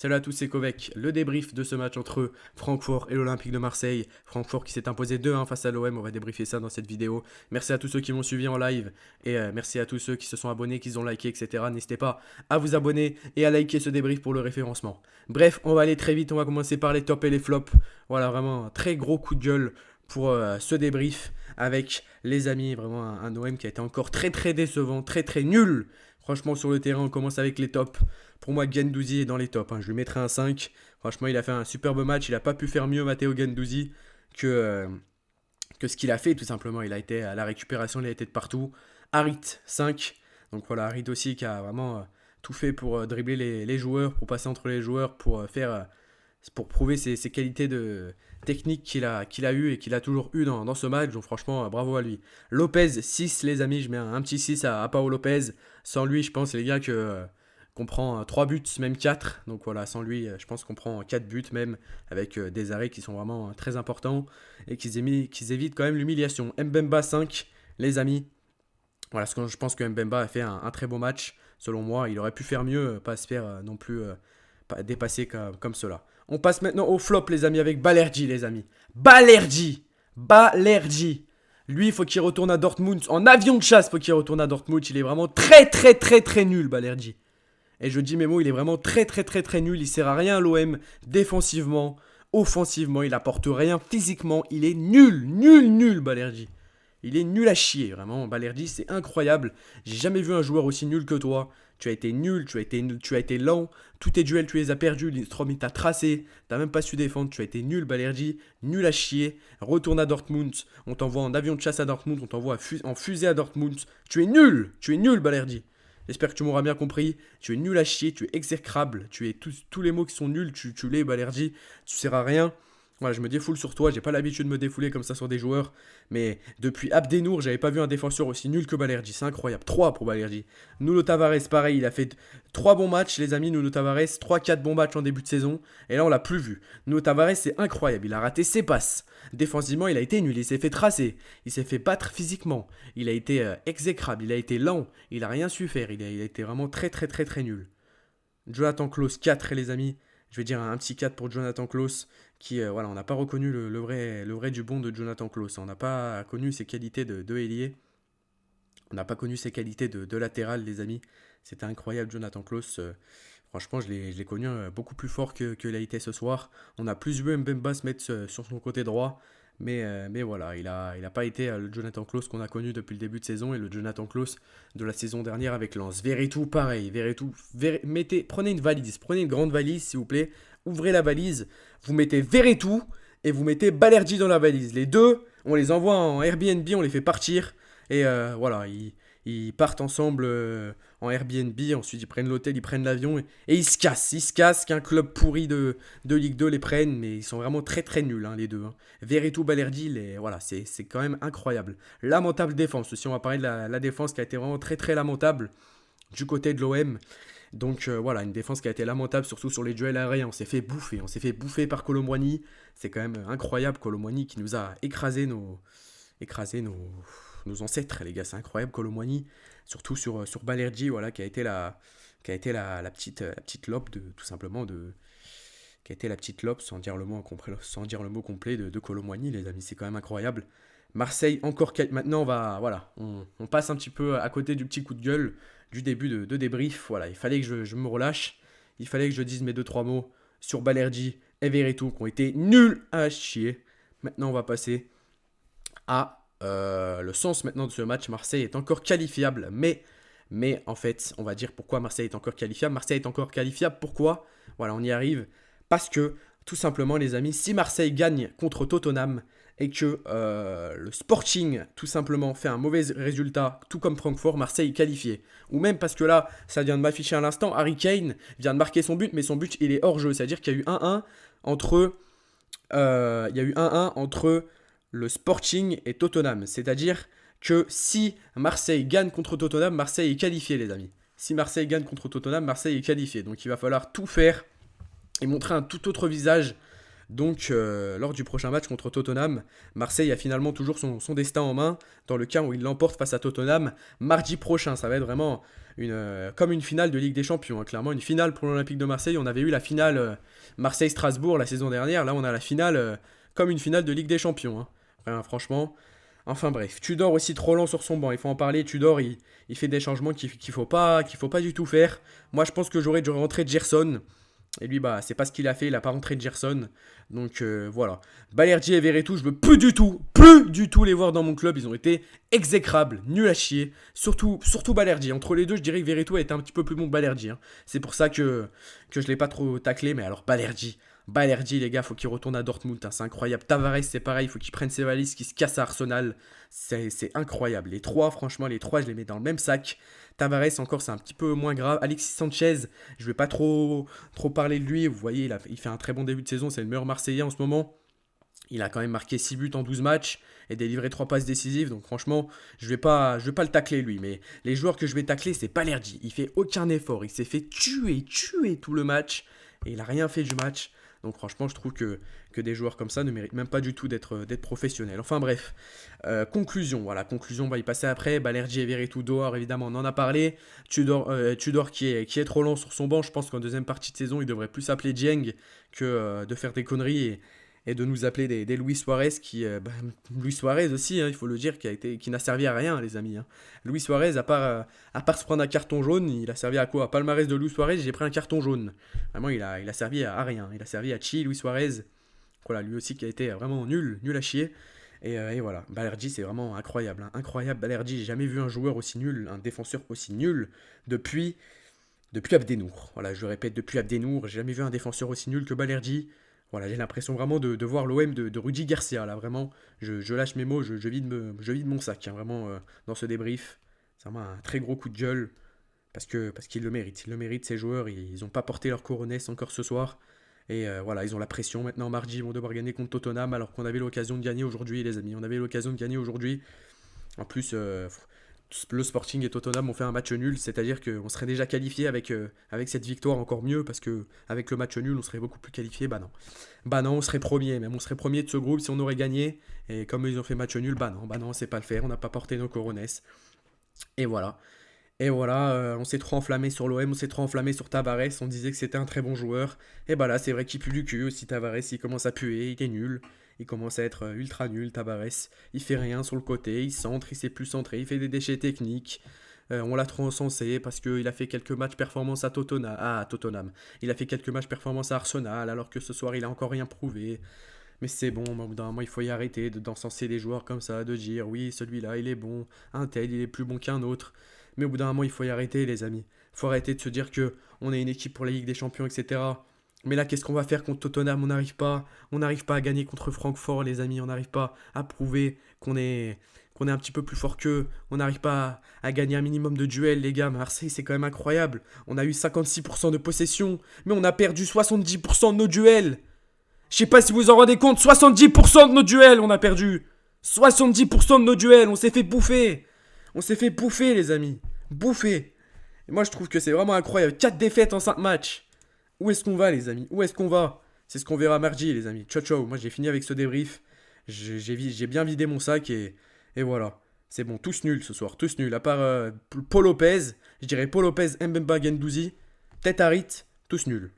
Salut à tous, c'est Kovek. Le débrief de ce match entre Francfort et l'Olympique de Marseille. Francfort qui s'est imposé 2-1 face à l'OM. On va débriefer ça dans cette vidéo. Merci à tous ceux qui m'ont suivi en live et merci à tous ceux qui se sont abonnés, qui ont liké, etc. N'hésitez pas à vous abonner et à liker ce débrief pour le référencement. Bref, on va aller très vite. On va commencer par les tops et les flops. Voilà, vraiment un très gros coup de gueule pour ce débrief avec les amis. Vraiment un OM qui a été encore très très décevant, très très nul. Franchement, sur le terrain, on commence avec les tops. Pour moi, Guendouzi est dans les tops. Je lui mettrai un 5. Franchement, il a fait un superbe match. Il n'a pas pu faire mieux, Matteo Guendouzi, que ce qu'il a fait, tout simplement. Il a été à la récupération, il a été de partout. Harit, 5. Donc voilà, Harit aussi qui a vraiment tout fait pour dribbler les joueurs, pour passer entre les joueurs, pour prouver ses qualités techniques qu'il a eu et qu'il a toujours eu dans ce match. Donc franchement, bravo à lui. Lopez, 6 les amis. Je mets un petit 6 à Pau Lopez. Sans lui, je pense les gars qu'on prend 3 buts, même 4. Donc voilà, sans lui, je pense qu'on prend 4 buts même, avec des arrêts qui sont vraiment très importants et qu'ils évitent quand même l'humiliation. Mbemba 5, les amis. Voilà, parce que je pense que Mbemba a fait un très bon match. Selon moi, il aurait pu faire mieux, pas se faire non plus pas dépasser comme cela. On passe maintenant au flop, les amis, avec Balerdi, les amis. Balerdi. Lui, il faut qu'il retourne à Dortmund. En avion de chasse, il faut qu'il retourne à Dortmund. Il est vraiment très, très, très, très nul, Balerdi. Et je dis mes mots, il est vraiment très très très très nul. Il sert à rien à l'OM défensivement, offensivement, il apporte rien physiquement. Il est nul, nul, nul, Balerdi. Il est nul à chier, vraiment. Balerdi, c'est incroyable. J'ai jamais vu un joueur aussi nul que toi. Tu as été nul, tu as été lent. Tous tes duels, tu les as perdus. Lindstrom, il t'a tracé. T'as même pas su défendre. Tu as été nul, Balerdi. Nul à chier. Retourne à Dortmund. On t'envoie en avion de chasse à Dortmund. On t'envoie en fusée à Dortmund. Tu es nul. Tu es nul, Balerdi. J'espère que tu m'auras bien compris. Tu es nul à chier, tu es exécrable, tu es tous les mots qui sont nuls, tu l'es, Balerdi, tu sers à rien. Voilà, je me défoule sur toi, j'ai pas l'habitude de me défouler comme ça sur des joueurs, mais depuis Abdenour, j'avais pas vu un défenseur aussi nul que Balerdi, c'est incroyable. 3 pour Balerdi. Nuno Tavares, pareil, il a fait 3 bons matchs, les amis. Nuno Tavares, 3-4 bons matchs en début de saison, et là on l'a plus vu. Nuno Tavares, c'est incroyable, il a raté ses passes. Défensivement, il a été nul, il s'est fait tracer, il s'est fait battre physiquement, il a été exécrable, il a été lent, il a rien su faire, il a été vraiment très très très très nul. Jonathan Klaus, 4 les amis. Je vais dire un petit 4 pour Jonathan Klaus, qui, voilà, on n'a pas reconnu le vrai du bon de Jonathan Klaus. On n'a pas connu ses qualités de ailier. On n'a pas connu ses qualités de latéral, les amis. C'était incroyable, Jonathan Klaus. Franchement, je l'ai connu beaucoup plus fort que l'a été ce soir. On a plus vu Mbemba se mettre sur son côté droit. Mais voilà, il a pas été le Jonathan Klaus qu'on a connu depuis le début de saison et le Jonathan Klaus de la saison dernière avec Lens. Veretout, pareil. Veretout, prenez une valise, prenez une grande valise, s'il vous plaît. Ouvrez la valise, vous mettez Veretout et vous mettez Balerdi dans la valise. Les deux, on les envoie en Airbnb, on les fait partir. Et voilà, ils partent ensemble en Airbnb, ensuite ils prennent l'hôtel, ils prennent l'avion et ils se cassent. Ils se cassent qu'un club pourri de Ligue 2 les prenne, mais ils sont vraiment très très nuls, les deux. Veretout, Balerdi, voilà, c'est quand même incroyable. Lamentable défense aussi, on va parler de la défense qui a été vraiment très très lamentable du côté de l'OM. Donc voilà, une défense qui a été lamentable, surtout sur les duels aériens. On s'est fait bouffer par Kolo Muani. C'est quand même incroyable, Kolo Muani qui nous a écrasé nos ancêtres, les gars. C'est incroyable, Kolo Muani. Surtout sur Balerdi, voilà, qui a été la petite lope tout simplement qui a été la petite lope, sans dire le mot complet de Kolo Muani, les amis. C'est quand même incroyable. Marseille, encore maintenant, on passe un petit peu à côté du petit coup de gueule du début de débrief. Voilà, il fallait que je me relâche. Il fallait que je dise mes 2-3 mots sur Balerdi et Veretout qui ont été nuls à chier. Maintenant, on va passer à le sens maintenant de ce match. Marseille est encore qualifiable, mais en fait, on va dire pourquoi Marseille est encore qualifiable. Marseille est encore qualifiable, pourquoi? Voilà, on y arrive. Parce que, tout simplement, les amis, si Marseille gagne contre Tottenham et que le Sporting, tout simplement, fait un mauvais résultat, tout comme Francfort, Marseille est qualifié. Ou même parce que là, ça vient de m'afficher à l'instant, Harry Kane vient de marquer son but, mais son but, il est hors jeu. C'est-à-dire qu'il y a eu 1-1 entre, le Sporting et Tottenham. C'est-à-dire que si Marseille gagne contre Tottenham, Marseille est qualifié, les amis. Si Marseille gagne contre Tottenham, Marseille est qualifié. Donc il va falloir tout faire et montrer un tout autre visage Donc, lors du prochain match contre Tottenham, Marseille a finalement toujours son destin en main, dans le cas où il l'emporte face à Tottenham mardi prochain. Ça va être vraiment comme une finale de Ligue des Champions, hein. Clairement, une finale pour l'Olympique de Marseille. On avait eu la finale Marseille-Strasbourg la saison dernière. Là, on a la finale comme une finale de Ligue des Champions, hein. Enfin, franchement. Enfin bref, Tudor aussi trop lent sur son banc, il faut en parler. Tudor, il fait des changements qu'il faut pas du tout faire. Moi, je pense que j'aurais dû rentrer Gerson. Et lui, bah, c'est pas ce qu'il a fait, il a pas rentré Gerson. Donc voilà. Balerdi et Verretou, je veux plus du tout les voir dans mon club. Ils ont été exécrables, nuls à chier. Surtout Balerdi. Entre les deux, je dirais que Verretou a été un petit peu plus bon que Balerdi, hein. C'est pour ça que je l'ai pas trop taclé. Mais alors, Balerdi, les gars, faut qu'il retourne à Dortmund, hein, c'est incroyable. Tavares, c'est pareil, il faut qu'il prenne ses valises, qu'il se casse à Arsenal. C'est incroyable. Les trois, franchement, je les mets dans le même sac. Tavares, encore, c'est un petit peu moins grave. Alexis Sanchez, je vais pas trop parler de lui. Vous voyez, il fait un très bon début de saison. C'est le meilleur Marseillais en ce moment. Il a quand même marqué 6 buts en 12 matchs et délivré 3 passes décisives. Donc franchement, je vais pas le tacler lui. Mais les joueurs que je vais tacler, c'est Balerdi. Il fait aucun effort. Il s'est fait tuer tout le match. Et il a rien fait du match. Donc franchement, je trouve que des joueurs comme ça ne méritent même pas du tout d'être professionnels. Enfin bref, conclusion. Voilà, conclusion, on va y passer après. Balerdi et Verretou dehors, évidemment, on en a parlé. Tudor qui est trop lent sur son banc. Je pense qu'en deuxième partie de saison, il devrait plus s'appeler Dieng que de faire des conneries et de nous appeler des Luis Suarez Luis Suarez aussi, hein, il faut le dire, qui n'a servi à rien, les amis, hein. Luis Suarez, à part se prendre un carton jaune, il a servi à quoi? À palmarès de Luis Suarez, j'ai pris un carton jaune. Vraiment, il a servi à rien. Il a servi à chi, Luis Suarez. Voilà, lui aussi qui a été vraiment nul à chier. Et voilà, Balerdi, c'est vraiment incroyable, hein. Incroyable, Balerdi, j'ai jamais vu un joueur aussi nul, un défenseur aussi nul depuis Abdenour. Voilà, je le répète, depuis Abdenour, j'ai jamais vu un défenseur aussi nul que Balerdi. Voilà, j'ai l'impression vraiment de voir l'OM de Rudy Garcia, là, vraiment. Je lâche mes mots, je vide mon sac, hein, vraiment, dans ce débrief. C'est vraiment un très gros coup de gueule, parce qu'ils le méritent. Ils le méritent, ces joueurs, ils n'ont pas porté leur coronesse encore ce soir. Et voilà, ils ont la pression. Maintenant, mardi, ils vont devoir gagner contre Tottenham, alors qu'on avait l'occasion de gagner aujourd'hui, les amis. On avait l'occasion de gagner aujourd'hui. En plus, le Sporting et Tottenham ont fait un match nul, c'est-à-dire qu'on serait déjà qualifié avec cette victoire encore mieux, parce que avec le match nul, on serait beaucoup plus qualifié. Bah non. Bah non, on serait premier, même on serait premier de ce groupe si on aurait gagné. Et comme ils ont fait match nul, bah non, c'est pas le faire, on n'a pas porté nos coronesses. Et voilà. Et voilà, on s'est trop enflammé sur l'OM, on s'est trop enflammé sur Tavares, on disait que c'était un très bon joueur. Et bah là, c'est vrai qu'il pue du cul aussi, Tavares, il commence à puer, il est nul. Il commence à être ultra nul, Tavares. Il fait rien sur le côté, il centre, il sait plus centrer, il fait des déchets techniques. On l'a trop encensé parce qu'il a fait quelques matchs performance à Tottenham. Il a fait quelques matchs performance à Arsenal, alors que ce soir, il a encore rien prouvé. Mais c'est bon, au bout d'un moment, il faut y arrêter d'encenser des joueurs comme ça, de dire oui, celui-là, il est bon, un tel, il est plus bon qu'un autre. Mais au bout d'un moment, il faut y arrêter, les amis. Il faut arrêter de se dire que on est une équipe pour la Ligue des Champions, etc. Mais là, qu'est-ce qu'on va faire contre Tottenham? On n'arrive pas à gagner contre Francfort, les amis. On n'arrive pas à prouver qu'on est un petit peu plus fort qu'eux. On n'arrive pas à gagner un minimum de duels, les gars. Marseille, c'est quand même incroyable. On a eu 56% de possession, mais on a perdu 70% de nos duels. Je sais pas si vous en rendez compte, 70% de nos duels, on a perdu. 70% de nos duels, on s'est fait bouffer. On s'est fait bouffer, les amis. Bouffer. Et moi, je trouve que c'est vraiment incroyable. 4 défaites en 5 matchs. Où est-ce qu'on va, les amis? Où est-ce qu'on va? C'est ce qu'on verra mardi, les amis. Ciao, ciao. Moi, j'ai fini avec ce débrief. J'ai bien vidé mon sac et voilà. C'est bon, tous nuls ce soir. Tous nuls. À part Paul Lopez. Je dirais Paul Lopez, Mbemba, Gendouzi. Tête Harit. Tous nuls.